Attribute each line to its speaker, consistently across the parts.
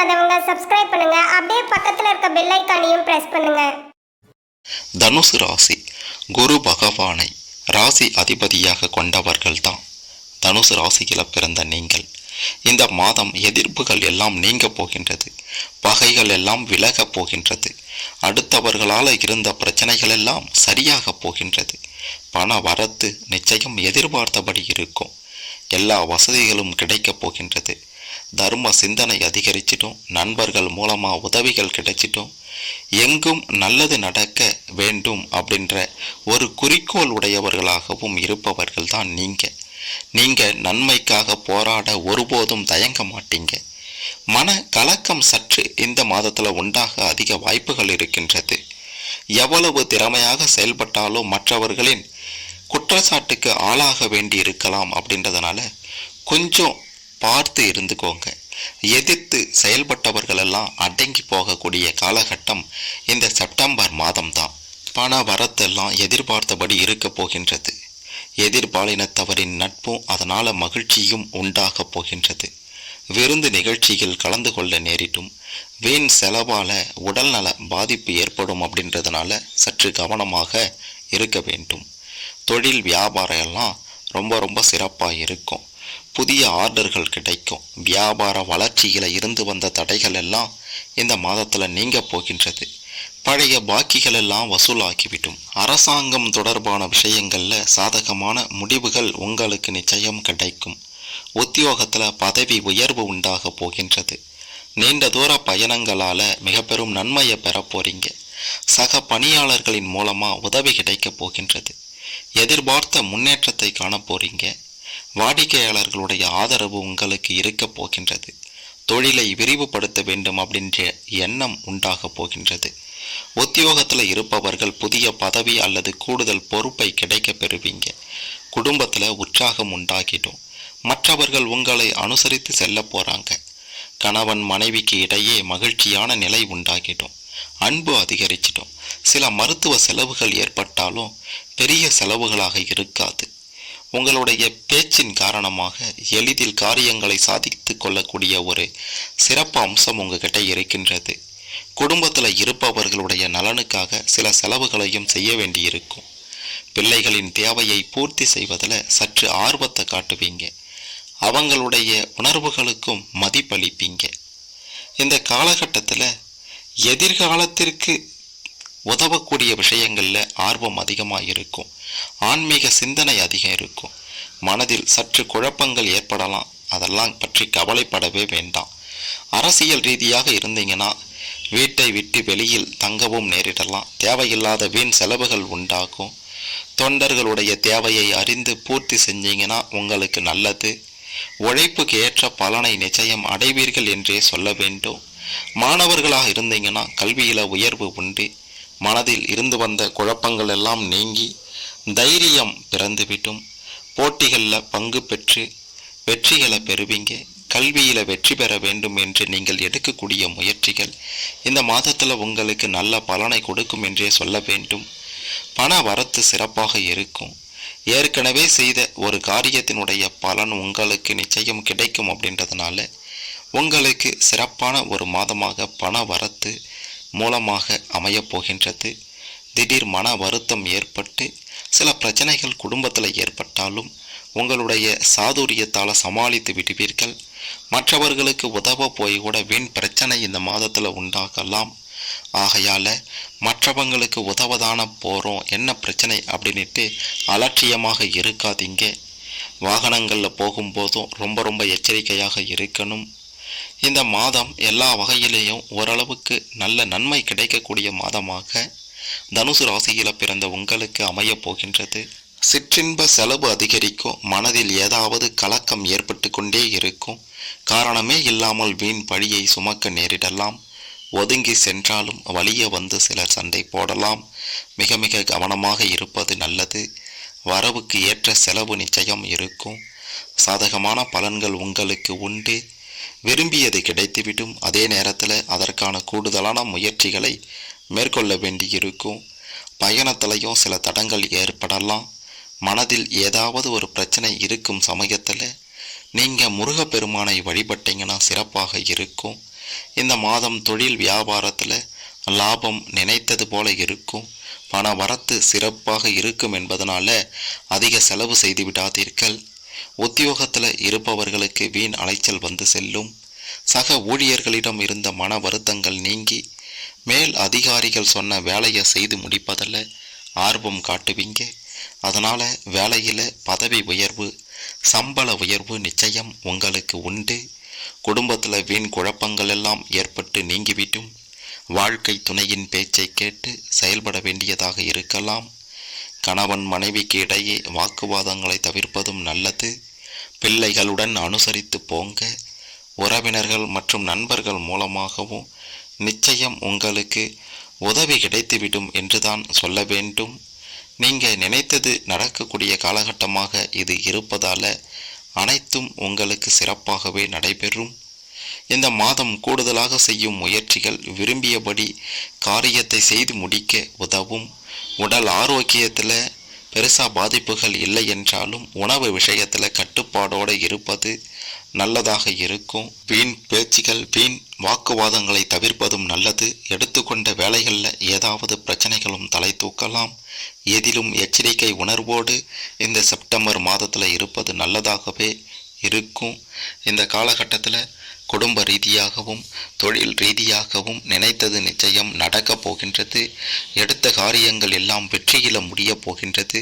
Speaker 1: பண்ணாதவங்க சப்ஸ்கிரைப் பண்ணுங்க. அப்படியே பக்கத்துல இருக்க பெல் ஐகானையும் பிரஸ் பண்ணுங்க.
Speaker 2: தனுசு ராசி குரு பகவானை ராசி அதிபதியாக கொண்டவர்கள்தான் தனுசு ராசியில் பிறந்த நீங்கள். இந்த மாதம் எதிர்ப்புகள் எல்லாம் நீங்க போகின்றது, பகைகள் எல்லாம் விலக போகின்றது, அடுத்தவர்களால் இருந்த பிரச்சனைகள் எல்லாம் சரியாக போகின்றது. பண வரத்து நிச்சயம் எதிர்பார்த்தபடி இருக்கும். எல்லா வசதிகளும் கிடைக்கப் போகின்றது. தர்ம சிந்தனை அதிகரிச்சிட்டும், நண்பர்கள் மூலமா உதவிகள் கிடைச்சிட்டும், எங்கும் நல்லது நடக்க வேண்டும் அப்படின்ற ஒரு குறிக்கோள் உடையவர்களாகவும் இருப்பவர்கள் தான் நீங்க நன்மைக்காக போராட ஒருபோதும் தயங்க மாட்டீங்க. மன கலக்கம் சற்று இந்த மாதத்துல உண்டாக அதிக வாய்ப்புகள் இருக்கின்றது. எவ்வளவு திறமையாக செயல்பட்டாலும் மற்றவர்களின் குற்றச்சாட்டுக்கு ஆளாக வேண்டி இருக்கலாம். அப்படின்றதுனால கொஞ்சம் பார்த்து இருந்துக்கோங்க. எதிர்த்து செயல்பட்டவர்கள் எல்லாம் அடங்கி போகக்கூடிய காலகட்டம் இந்த செப்டம்பர் மாதம்தான். பண வரத்தெல்லாம் எதிர்பார்த்தபடி இருக்க போகின்றது. எதிர்பாலினத்தவரின் நட்பும் அதனால மகிழ்ச்சியும் உண்டாக போகின்றது. விருந்து நிகழ்ச்சியில் கலந்து கொள்ள நேரிட்டும். வீண் செலவால உடல்நல பாதிப்பு ஏற்படும். அப்படின்றதுனால சற்று கவனமாக இருக்க வேண்டும். தொழில் வியாபாரம் எல்லாம் ரொம்ப சிறப்பாக இருக்கும். புதிய ஆர்டர்கள் கிடைக்கும். வியாபார வளர்ச்சியில இருந்து வந்த தடைகள் எல்லாம் இந்த மாதத்துல நீங்க போகின்றது. பழைய பாக்கிகள் எல்லாம் வசூலாக்கிவிடும். அரசாங்கம் தொடர்பான விஷயங்கள்ல சாதகமான முடிவுகள் உங்களுக்கு நிச்சயம் கிடைக்கும். உத்தியோகத்துல பதவி உயர்வு உண்டாக போகின்றது. நீண்ட தூர பயணங்களால மிக பெரும் நன்மையை பெற போறீங்க. சக பணியாளர்களின் மூலமா உதவி கிடைக்க போகின்றது. எதிர்பார்த்த முன்னேற்றத்தை காண போறீங்க. வாடிக்கையாளர்களுடைய ஆதரவு உங்களுக்கு இருக்க போகின்றது. தொழிலை விரிவுபடுத்த வேண்டும் அப்படின்ற எண்ணம் உண்டாக போகின்றது. உத்தியோகத்துல இருப்பவர்கள் புதிய பதவி அல்லது கூடுதல் பொறுப்பை கிடைக்க பெறுவீங்க. குடும்பத்துல உற்சாகம் உண்டாகிடும். மற்றவர்கள் உங்களை அனுசரித்து செல்ல போறாங்க. கணவன் மனைவிக்கு இடையே மகிழ்ச்சியான நிலை உண்டாகிடும். அன்பு அதிகரிச்சிடும். சில மருத்துவ செலவுகள் ஏற்பட்டாலும் பெரிய செலவுகளாக இருக்காது. உங்களுடைய பேச்சின் காரணமாக எளிதில் காரியங்களை சாதித்து கொள்ளக்கூடிய ஒரு சிறப்பு அம்சம் உங்ககிட்ட இருக்கின்றது. குடும்பத்தில் இருப்பவர்களுடைய நலனுக்காக சில செலவுகளையும் செய்ய வேண்டியிருக்கும். பிள்ளைகளின் தேவையை பூர்த்தி செய்வதில் சற்று ஆர்வத்தை காட்டுவீங்க. அவங்களுடைய உணர்வுகளுக்கும் மதிப்பளிப்பீங்க. இந்த காலகட்டத்தில் எதிர்காலத்திற்கு உதவக்கூடிய விஷயங்களில் ஆர்வம் அதிகமாக இருக்கும். ஆன்மீக சிந்தனை அதிகம் இருக்கும். மனதில் சற்று குழப்பங்கள் ஏற்படலாம். அதெல்லாம் பற்றி கவலைப்படவே வேண்டாம். அரசியல் ரீதியாக இருந்தீங்கன்னா வீட்டை விட்டு வெளியில் தங்கவும் நேரிடலாம். தேவையில்லாத வீண் செலவுகள் உண்டாகும். தொண்டர்களுடைய தேவையை அறிந்து பூர்த்தி செஞ்சீங்கன்னா உங்களுக்கு நல்லது. உழைப்புக்கு ஏற்ற பலனை நிச்சயம் அடைவீர்கள் என்றே சொல்ல வேண்டும். மாணவர்களாக இருந்தீங்கன்னா கல்வியில உயர்வு உண்டு. மனதில் இருந்து வந்த குழப்பங்கள் எல்லாம் நீங்கி தைரியம் பிறந்துவிட்டும். போட்டிகளில் பங்கு பெற்று வெற்றிகளை பெறுவீங்க. கல்வியில் வெற்றி பெற வேண்டும் என்று நீங்கள் எடுக்கக்கூடிய முயற்சிகள் இந்த மாதத்தில் உங்களுக்கு நல்ல பலனை கொடுக்கும் என்றே சொல்ல வேண்டும். பண வரத்து சிறப்பாக இருக்கும். ஏற்கனவே செய்த ஒரு காரியத்தினுடைய பலன் உங்களுக்கு நிச்சயம் கிடைக்கும். அப்படின்றதுனால உங்களுக்கு சிறப்பான ஒரு மாதமாக பண வரத்து மூலமாக அமையப் போகின்றது. திடீர் மன வருத்தம் ஏற்பட்டு சில பிரச்சனைகள் குடும்பத்தில் ஏற்பட்டாலும் உங்களுடைய சாதுரியத்தால் சமாளித்து விடுவீர்கள். மற்றவர்களுக்கு உதவ போய் கூட வீண் பிரச்சனை இந்த மாதத்தில் உண்டாகலாம். ஆகையால மற்றவங்களுக்கு உதவதான போகிறோம், என்ன பிரச்சனை அப்படின்ட்டு அலட்சியமாக இருக்காதீங்க. வாகனங்களில் போகும்போதும் ரொம்ப எச்சரிக்கையாக இருக்கணும். இந்த மாதம் எல்லா வகையிலேயும் ஓரளவுக்கு நல்ல நன்மை கிடைக்கக்கூடிய மாதமாக தனுசு ராசியில் பிறந்த உங்களுக்கு அமையப் போகின்றது. சிற்றின்ப செலவு அதிகரிக்கும். மனதில் ஏதாவது கலக்கம் ஏற்பட்டு கொண்டே இருக்கும். காரணமே இல்லாமல் வீண் பழியை சுமக்க நேரிடலாம். ஒதுங்கி சென்றாலும் வலிய வந்து சிலர் சண்டை போடலாம். மிக கவனமாக இருப்பது நல்லது. வரவுக்கு ஏற்ற செலவு நிச்சயம் இருக்கும். சாதகமான பலன்கள் உங்களுக்கு உண்டு. விரும்பியது கிடைத்துவிடும். அதே நேரத்தில் அதற்கான கூடுதலான முயற்சிகளை மேற்கொள்ள வேண்டியிருக்கும். பயணத்திலையும் சில தடங்கள் ஏற்படலாம். மனதில் ஏதாவது ஒரு பிரச்சனை இருக்கும் சமயத்தில் நீங்கள் முருகப்பெருமானை வழிபட்டீங்கன்னா சிறப்பாக இருக்கும். இந்த மாதம் தொழில் வியாபாரத்தில் லாபம் நினைத்தது போல இருக்கும். பண வரத்து சிறப்பாக இருக்கும் என்பதனால அதிக செலவு செய்து விடாதீர்கள். உத்தியோகத்தில் இருப்பவர்களுக்கு வீண் அலைச்சல் வந்து செல்லும். சக ஊழியர்களிடம் இருந்த மன வருத்தங்கள் நீங்கி மேல் அதிகாரிகள் சொன்ன வேலையை செய்து முடிப்பதில் ஆர்வம் காட்டுவீங்க. அதனால் வேலையில் பதவி உயர்வு, சம்பள உயர்வு நிச்சயம் உங்களுக்கு உண்டு. குடும்பத்தில் வீண் குழப்பங்கள் எல்லாம் ஏற்பட்டு நீங்கிவிட்டும். வாழ்க்கை துணையின் பேச்சை கேட்டு செயல்பட வேண்டியதாக இருக்கலாம். கணவன் மனைவிக்கு இடையே வாக்குவாதங்களை தவிர்ப்பதும் நல்லது. பிள்ளைகளுடன் அனுசரித்து போங்க. உறவினர்கள் மற்றும் நண்பர்கள் மூலமாகவும் நிச்சயம் உங்களுக்கு உதவி கிடைத்துவிடும் என்றுதான் சொல்ல வேண்டும். நீங்கள் நினைத்தது நடக்கக்கூடிய காலகட்டமாக இது இருப்பதால் அனைத்தும் உங்களுக்கு சிறப்பாகவே நடைபெறும். இந்த மாதம் கூடுதலாக செய்யும் முயற்சிகள் விரும்பியபடி காரியத்தை செய்து முடிக்க உதவும். உடல் ஆரோக்கியத்தில் பெருசாக பாதிப்புகள் இல்லை என்றாலும் உணவு விஷயத்தில் கட்டுப்பாடோடு இருப்பது நல்லதாக இருக்கும். வீண் பேச்சுகள், வீண் வாக்குவாதங்களை தவிர்ப்பதும் நல்லது. எடுத்துக்கொண்ட வேலைகளில் ஏதாவது பிரச்சனைகளும் தலை தூக்கலாம். எதிலும் எச்சரிக்கை உணர்வோடு இந்த செப்டம்பர் மாதத்தில் இருப்பது நல்லதாகவே இருக்கும். இந்த காலகட்டத்தில் குடும்ப ரீதியாகவும் தொழில் ரீதியாகவும் நினைத்தது நிச்சயம் நடக்கப் போகின்றது. எடுத்த காரியங்கள் எல்லாம் வெற்றியில முடியப் போகின்றது.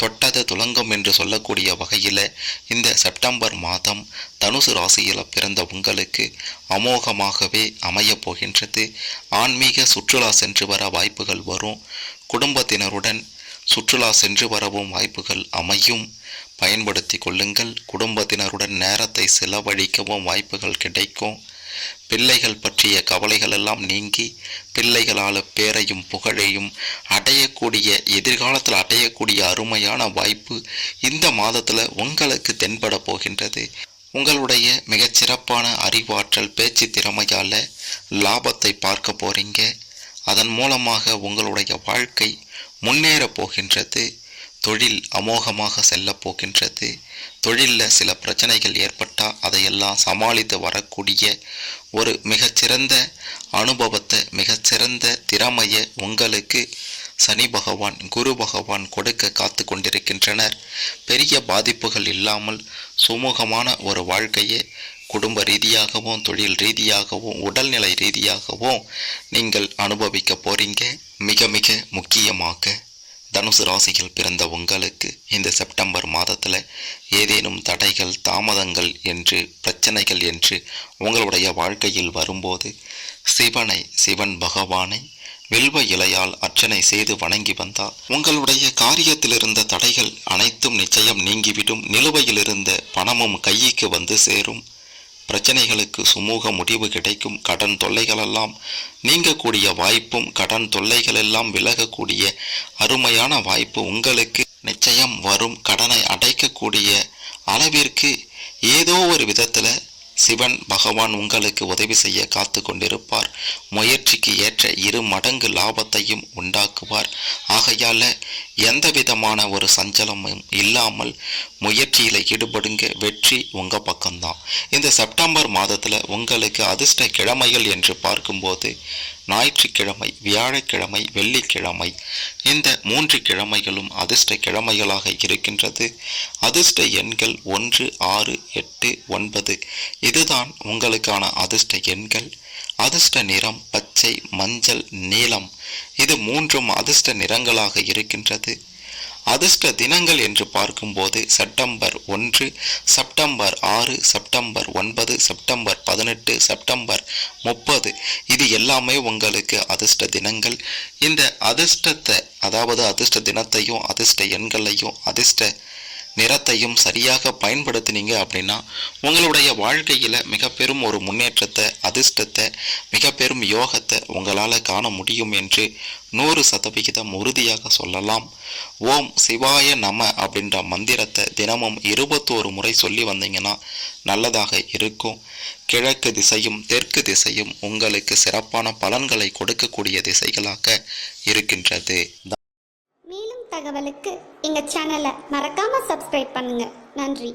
Speaker 2: தொட்டது துலங்கும் என்று சொல்லக்கூடிய வகையில் இந்த செப்டம்பர் மாதம் தனுசு ராசியில் பிறந்த உங்களுக்கு அமோகமாகவே அமையப் போகின்றது. ஆன்மீக சுற்றுலா சென்று வர வாய்ப்புகள் வரும். குடும்பத்தினருடன் சுற்றுலா சென்று வரவும் வாய்ப்புகள் அமையும். பயன்படுத்தி கொள்ளுங்கள். குடும்பத்தினருடன் நேரத்தை செலவழிக்கவும் வாய்ப்புகள் கிடைக்கும். பிள்ளைகள் பற்றிய கவலைகள் எல்லாம் நீங்கி பிள்ளைகளால் பேரையும் புகழையும் அடையக்கூடிய, எதிர்காலத்தில் அடையக்கூடிய அருமையான வாய்ப்பு இந்த மாதத்தில் உங்களுக்கு தென்பட போகின்றது. உங்களுடைய மிகச்சிறப்பான அறிவாற்றல், பேச்சு திறமையால் லாபத்தை பார்க்க போறீங்க. அதன் மூலமாக உங்களுடைய வாழ்க்கை முன்னேற போகின்றது. தொழில் அமோகமாக செல்ல போகின்றது. தொழிலில் சில பிரச்சனைகள் ஏற்பட்டால் அதையெல்லாம் சமாளித்து வரக்கூடிய ஒரு மிகச்சிறந்த அனுபவத்தை, மிகச்சிறந்த திறமையை உங்களுக்கு சனி பகவான், குரு பகவான் கொடுக்க காத்து கொண்டிருக்கின்றனர். பெரிய பாதிப்புகள் இல்லாமல் சுமூகமான ஒரு வாழ்க்கையை குடும்ப ரீதியாகவும் தொழில் ரீதியாகவும் உடல்நிலை ரீதியாகவும் நீங்கள் அனுபவிக்க போறீங்க. மிக மிக முக்கியமாக தனுசு ராசியில் பிறந்த உங்களுக்கு இந்த செப்டம்பர் மாதத்தில் ஏதேனும் தடைகள், தாமதங்கள் என்று, பிரச்சனைகள் என்று உங்களுடைய வாழ்க்கையில் வரும்போது சிவன் பகவானை வில்வ இலையால் அர்ச்சனை செய்து வணங்கி வந்தால் உங்களுடைய காரியத்தில் இருந்த தடைகள் அனைத்தும் நிச்சயம் நீங்கிவிடும். நிலுவையில் இருந்த பணமும் கைக்கு வந்து சேரும். பிரச்சனைகளுக்கு சுமூக முடிவு கிடைக்கும். கடன் தொல்லைகளெல்லாம் நீங்கக்கூடிய வாய்ப்பும், கடன் தொல்லைகளெல்லாம் விலகக்கூடிய அருமையான வாய்ப்பு உங்களுக்கு நிச்சயம் வரும். கடனை அடைக்கக்கூடிய அளவிற்கு ஏதோ ஒரு விதத்தில் சிவன் பகவான் உங்களுக்கு உதவி செய்ய காத்து கொண்டிருப்பார். முயற்சிக்கு ஏற்ற 2 மடங்கு லாபத்தையும் உண்டாக்குவார். ஆகையால் எந்த விதமான ஒரு சஞ்சலமும் இல்லாமல் முயற்சியில் ஈடுபடுங்க. வெற்றி உங்கள் பக்கம்தான். இந்த செப்டம்பர் மாதத்தில் உங்களுக்கு அதிர்ஷ்ட கிழமைகள் என்று பார்க்கும்போது ஞாயிற்றுக்கிழமை, வியாழக்கிழமை, வெள்ளிக்கிழமை, இந்த 3 கிழமைகளும் அதிர்ஷ்ட கிழமைகளாக இருக்கின்றது. அதிர்ஷ்ட எண்கள் 1, 6, 8, 9. இதுதான் உங்களுக்கான அதிர்ஷ்ட எண்கள். அதிர்ஷ்ட நிறம் பச்சை, மஞ்சள், நீலம். இது 3ம் அதிர்ஷ்ட நிறங்களாக இருக்கின்றது. அதிர்ஷ்ட தினங்கள் என்று பார்க்கும்போது September 1, September 6, September 9, September 18, September 30. இது எல்லாமே உங்களுக்கு அதிர்ஷ்ட தினங்கள். இந்த அதிர்ஷ்டத்தை, அதாவது அதிர்ஷ்ட தினத்தையும் அதிர்ஷ்ட எண்களையும் அதிர்ஷ்ட நிறத்தையும் சரியாக பயன்படுத்தினீங்க அப்படின்னா உங்களுடைய வாழ்க்கையில் மிக பெரும் ஒரு முன்னேற்றத்தை, அதிர்ஷ்டத்தை, மிக பெரும் யோகத்தை உங்களால் காண முடியும் என்று 100% உறுதியாக சொல்லலாம். ஓம் சிவாய நம அப்படின்ற மந்திரத்தை தினமும் 21 முறை சொல்லி வந்தீங்கன்னா நல்லதாக இருக்கும். கிழக்கு திசையும் தெற்கு திசையும் உங்களுக்கு சிறப்பான பலன்களை கொடுக்கக்கூடிய திசைகளாக இருக்கின்றது.
Speaker 1: மேலும் தகவலுக்கு எங்க சேனலை மறக்காம சப்ஸ்கிரைப் பண்ணுங்க. நன்றி.